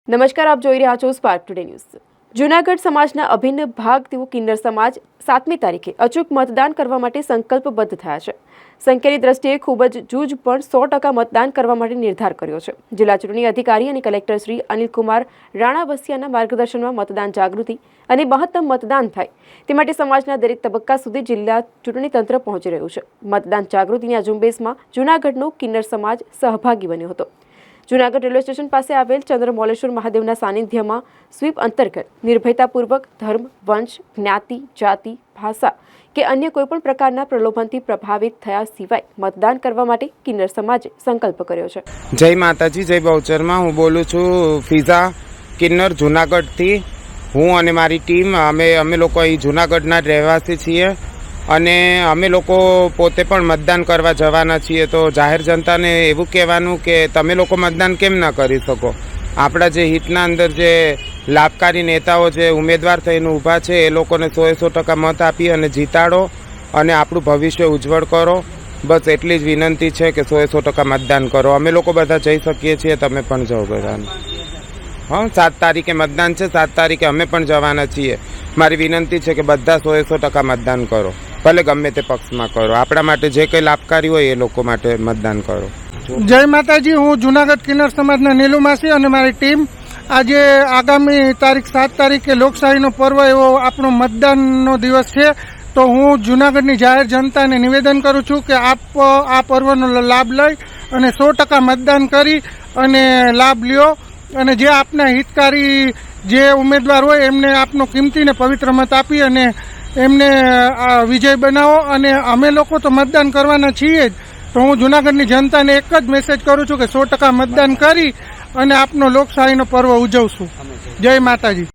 નમસ્કાર, આપ જોઈ રહ્યા છો સ્પાર્ક ટુડે ન્યૂઝ। જૂનાગઢ સમાજના અભિન્ન ભાગ તેવો કિન્નર સમાજ 7મી તારીખે અચૂક મતદાન કરવા માટે સંકલ્પબદ્ધ થયા છે। સંખ્યાની દ્રષ્ટિએ ખૂબ જ જૂજ પણ 100% મતદાન કરવા માટે નિર્ધાર કર્યો છે। જિલ્લા ચૂંટણી અધિકારી અને કલેક્ટર શ્રી અનિલકુમાર રાણાવસિયાના માર્ગદર્શનમાં મતદાન જાગૃતિ અને મહત્તમ મતદાન થાય તે માટે સમાજના દરેક તબક્કા સુધી જિલ્લા ચૂંટણી તંત્ર પહોંચી રહ્યું છે। મતદાન જાગૃતિની આ ઝુંબેશમાં જૂનાગઢનો કિન્નર સમાજ સહભાગી બન્યો હતો। જૂનાગઢ રેલવે સ્ટેશન પાસે આવેલ ચંદ્રમૌલેશ્વર મહાદેવના સાનિધ્યમાં સ્વીપ અંતર્ગત નિર્ભયતાપૂર્વક ધર્મ, વંશ, જ્ઞાતિ, જાતિ, ભાષા કે અન્ય કોઈપણ પ્રકારના પ્રલોભનથી પ્રભાવિત થયા સિવાય મતદાન કરવા માટે કિન્નર સમાજે સંકલ્પ કર્યો છે। જય માતાજી, જય બહુચરમાં। હું બોલું છું ફિઝા કિન્નર જૂનાગઢથી। હું અને મારી ટીમ અમે લોકો અહીં જૂનાગઢના જ રહેવાસી છીએ અને અમે લોકો પોતે પણ મતદાન કરવા જવાના છીએ। તો જાહેર જનતાને એવું કહેવાનું કે તમે લોકો મતદાન કેમ ના કરી શકો? આપણા જે હિતના અંદર જે લાભકારી નેતાઓ જે ઉમેદવાર થઈને ઊભા છે એ લોકોને 100% મત આપી અને જીતાડો અને આપણું ભવિષ્ય ઉજ્જવળ કરો। બસ એટલી જ વિનંતી છે કે 100% મતદાન કરો। અમે લોકો બધા જઈ શકીએ છીએ, તમે પણ જાઓ બધાને। હા, 7 તારીખે મતદાન છે, 7 તારીખે અમે પણ જવાના છીએ। મારી વિનંતી છે કે બધા 100% મતદાન કરો, ભલે ગમે તે પક્ષમાં કરો। આપણા માટે જે કંઈ લાભકારી હોય એ લોકો માટે મતદાન કરો। જય માતાજી। હું જૂનાગઢ કિન્નર સમાજના નીલુમાસી અને મારી ટીમ આજે આગામી તારીખ 7 તારીખે લોકશાહીનો પર્વ એવો આપણો મતદાનનો દિવસ છે। તો હું જૂનાગઢની જાહેર જનતાને નિવેદન કરું છું કે આપ આ પર્વનો લાભ લઈ અને 100% મતદાન કરી અને લાભ લ્યો અને જે આપના હિતકારી જે ઉમેદવાર હોય એમને આપનો કિંમતી ને પવિત્ર મત આપી અને એમને વિજય બનાવો। અને અમે લોકો તો મતદાન કરવાના છીએ જ, તો હું જૂનાગઢની જનતાને એક જ મેસેજ કરું છું કે 100% મતદાન કરી અને આપનો લોકશાહીનો પર્વ ઉજવશું। જય માતાજી।